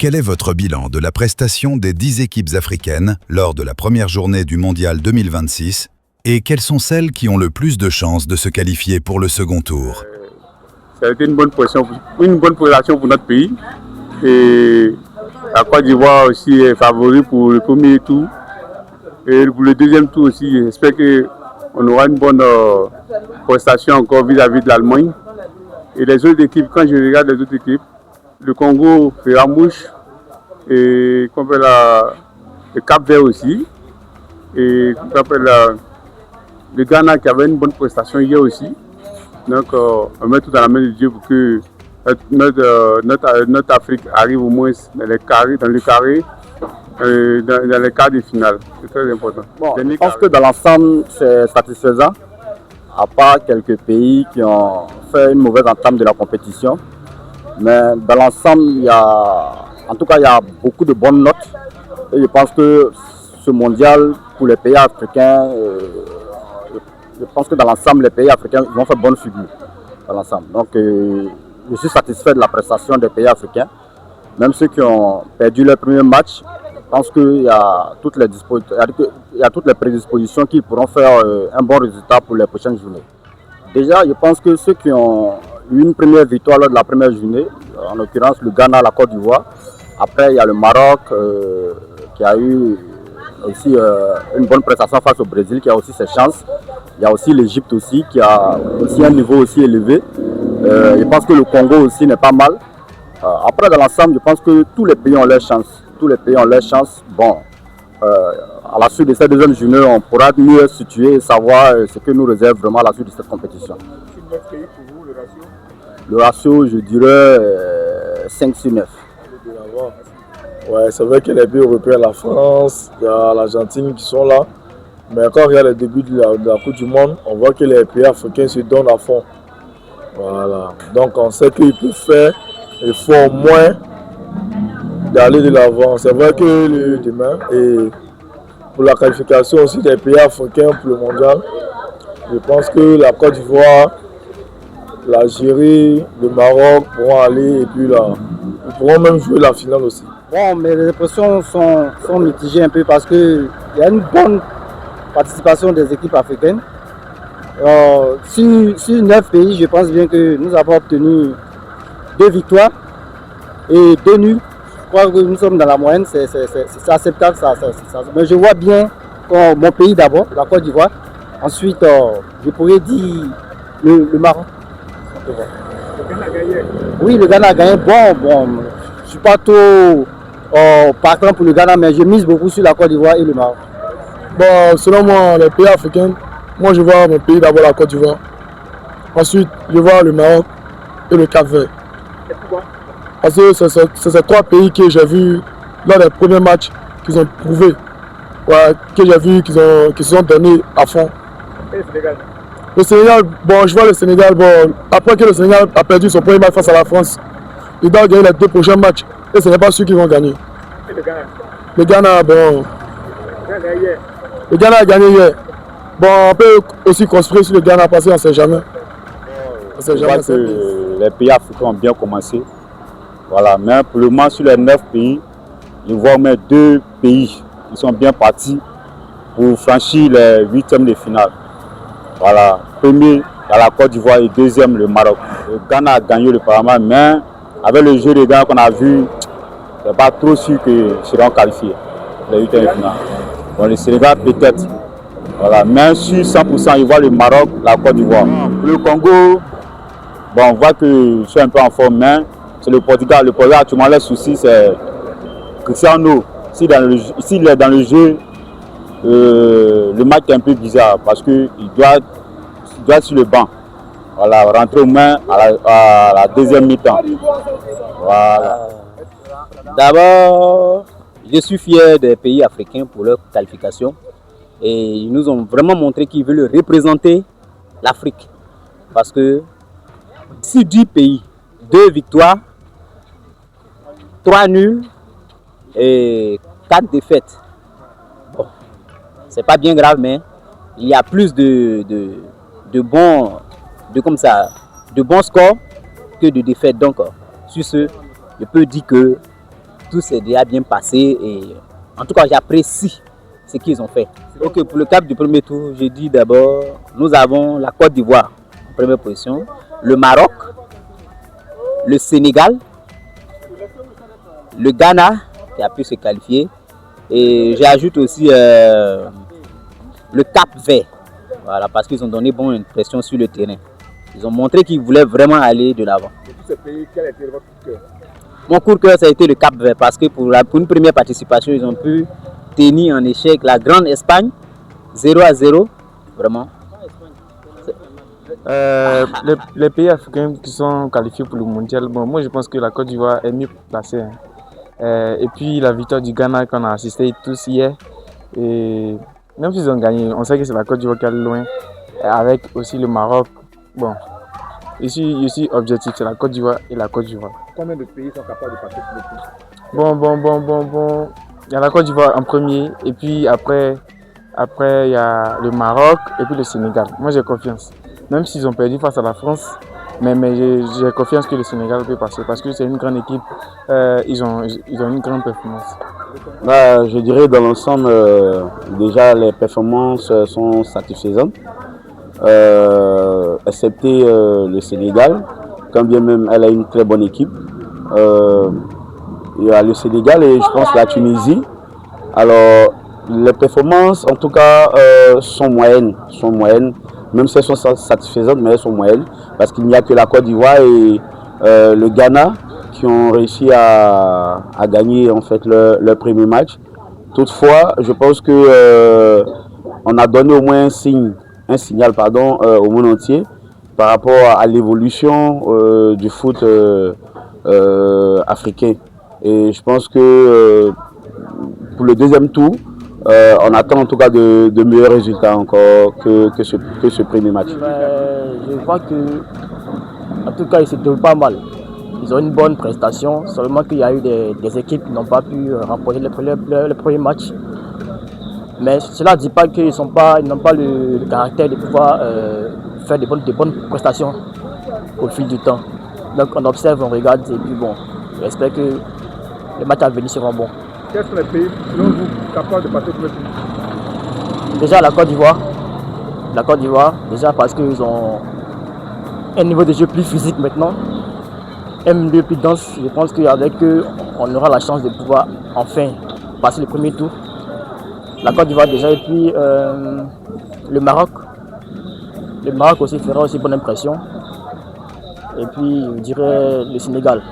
Quel est votre bilan de la prestation des 10 équipes africaines lors de la première journée du Mondial 2026 et quelles sont celles qui ont le plus de chances de se qualifier pour le second tour? Ça a été une bonne prestation pour notre pays. Et la Côte d'Ivoire aussi est favori pour le premier tour. Et pour le deuxième tour aussi, j'espère qu'on aura une bonne prestation encore vis-à-vis de l'Allemagne. Et les autres équipes, quand je regarde les autres équipes, le Congo fera mouche. Et qu'on appelle le Cap-Vert aussi. Et qu'on appelle le Ghana qui avait une bonne prestation hier aussi. Donc on met tout dans la main de Dieu pour que notre Afrique arrive au moins dans les quarts de finale. C'est très important. Bon, je pense que dans l'ensemble, c'est satisfaisant, à part quelques pays qui ont fait une mauvaise entame de la compétition. Mais dans l'ensemble, il y a beaucoup de bonnes notes. Et je pense que ce mondial, pour les pays africains, je pense que dans l'ensemble, les pays africains vont faire bonne figure. Dans l'ensemble. Donc, je suis satisfait de la prestation des pays africains. Même ceux qui ont perdu leur premier match, je pense qu'il y a toutes les prédispositions qui pourront faire un bon résultat pour les prochaines journées. Déjà, je pense que ceux qui ont eu une première victoire lors de la première journée, en l'occurrence le Ghana, la Côte d'Ivoire. Après, il y a le Maroc qui a eu aussi une bonne prestation face au Brésil, qui a aussi ses chances. Il y a aussi l'Égypte aussi, qui a aussi un niveau aussi élevé. Je pense que le Congo aussi n'est pas mal. Après, dans l'ensemble, je pense que tous les pays ont leur chance. Tous les pays ont leur chance. Bon, à la suite de cette deuxième journée, on pourra mieux situer et savoir ce que nous réserve vraiment la suite de cette compétition. Le ratio, je dirais 5 sur 9. Ouais, c'est vrai que les pays européens, la France, il y a l'Argentine qui sont là. Mais quand on regarde le début de la Coupe du Monde, on voit que les pays africains se donnent à fond. Voilà. Donc on sait qu'ils peuvent faire, il faut au moins d'aller de l'avant. C'est vrai que demain, et pour la qualification aussi des pays africains pour le mondial, je pense que la Côte d'Ivoire, l'Algérie, le Maroc pourront aller et puis là, ils pourront même jouer la finale aussi. Bon, mais les impressions sont mitigées un peu parce qu'il y a une bonne participation des équipes africaines. Sur 9 pays, je pense bien que nous avons obtenu 2 victoires et 2 nuls. Je crois que nous sommes dans la moyenne, c'est acceptable. Mais je vois bien mon pays d'abord, la Côte d'Ivoire. Ensuite, je pourrais dire le Maroc. Le Ghana a gagné. Oui, le Ghana a gagné. Bon, je ne suis pas trop partant pour le Ghana, mais je mise beaucoup sur la Côte d'Ivoire et le Maroc. Bon, selon moi, les pays africains, moi je vois mon pays d'abord la Côte d'Ivoire. Ensuite, je vois le Maroc et le Cap-Vert. Et pourquoi? Parce que c'est ces 3 pays que j'ai vus lors des premiers matchs qu'ils ont prouvé. Ouais, que j'ai vu qu'ils se sont donnés à fond. Et le Sénégal? Le Sénégal, bon, je vois le Sénégal, bon, après que le Sénégal a perdu son premier match face à la France, il doit gagner les 2 prochains matchs. Et ce n'est pas ceux qui vont gagner. Et le Ghana? Le Ghana, bon. Le Ghana a gagné hier. Le Ghana a gagné hier. Bon, on peut aussi construire sur le Ghana parce qu'on ne sait jamais. Je vois que les pays africains ont bien commencé. Voilà, mais pour le moment, sur les 9 pays, je vois au moins 2 pays qui sont bien partis pour franchir les 8e de finale. Voilà, premier, il y a la Côte d'Ivoire et deuxième, le Maroc. Le Ghana a gagné le Parlement, mais avec le jeu des Ghana qu'on a vu, je n'est pas trop sûr qu'ils seront qualifiés pour les 8e de finale. Bon, le Sénégal peut-être. Voilà, mais sur 100%, il voit le Maroc, la Côte d'Ivoire. Le Congo, bon, on voit que je suis un peu en forme, mais c'est le Portugal. Le Portugal, actuellement, le souci, c'est Cristiano. S'il est dans le jeu, le match est un peu bizarre parce qu'il doit être sur le banc. Voilà, rentrer au moins à la deuxième mi-temps. Voilà. D'abord, je suis fier des pays africains pour leur qualification. Et ils nous ont vraiment montré qu'ils veulent représenter l'Afrique. Parce que si 10 pays, 2 victoires, 3 nuls et 4 défaites, bon, c'est pas bien grave, mais il y a plus de bons scores que de défaites. Donc, sur ce, je peux dire que tout s'est déjà bien passé et en tout cas j'apprécie ce qu'ils ont fait. Ok, pour le cap du premier tour, je dis d'abord, nous avons la Côte d'Ivoire en première position, le Maroc, le Sénégal, le Ghana qui a pu se qualifier et j'ajoute aussi le Cap-Vert, voilà, parce qu'ils ont donné bonne impression sur le terrain. Ils ont montré qu'ils voulaient vraiment aller de l'avant. De tous ces pays, quel a été votre coup de cœur? Mon coup de cœur, ça a été le Cap-Vert parce que pour une première participation, ils ont pu tenir en échec la grande Espagne, 0-0, vraiment. Les pays africains qui sont qualifiés pour le mondial, bon, moi je pense que la Côte d'Ivoire est mieux placée. Et puis la victoire du Ghana qu'on a assisté tous hier, et même s'ils ont gagné, on sait que c'est la Côte d'Ivoire qui est loin, avec aussi le Maroc. Bon, je suis objectif, c'est la Côte d'Ivoire et la Côte d'Ivoire. Combien de pays sont capables de passer sur le tour? Bon. Il y a la Côte d'Ivoire en premier, et puis après il y a le Maroc et puis le Sénégal. Moi j'ai confiance. Même s'ils ont perdu face à la France, mais j'ai confiance que le Sénégal peut passer parce que c'est une grande équipe, ils ont une grande performance. Là, je dirais dans l'ensemble, déjà les performances sont satisfaisantes, excepté le Sénégal, quand bien même elle a une très bonne équipe. Il y a le Sénégal et je pense la Tunisie. Alors, les performances, en tout cas, sont moyennes. Même si elles sont satisfaisantes, mais elles sont moyennes. Parce qu'il n'y a que la Côte d'Ivoire et le Ghana qui ont réussi à gagner en fait leur premier match. Toutefois, je pense que on a donné au moins un signal au monde entier par rapport à l'évolution du foot africain. Et je pense que pour le deuxième tour, on attend en tout cas de meilleurs résultats encore que ce premier match. Je vois que, en tout cas, ils se trouvent pas mal. Ils ont une bonne prestation, seulement qu'il y a eu des équipes qui n'ont pas pu remporter le premier match. Mais cela ne dit pas qu'ils n'ont pas le caractère de pouvoir faire de bonnes prestations au fil du temps. Donc on observe, on regarde et puis bon, j'espère que les matchs à venir seront bons. Quels sont les pays, selon vous, capables de passer sur le tour? Déjà la Côte d'Ivoire. La Côte d'Ivoire, déjà parce qu'ils ont un niveau de jeu plus physique maintenant, un milieu plus dense. Je pense qu'avec eux, on aura la chance de pouvoir enfin passer le premier tour. La Côte d'Ivoire déjà et puis le Maroc. Le Maroc aussi fera aussi bonne impression. Et puis je dirais le Sénégal.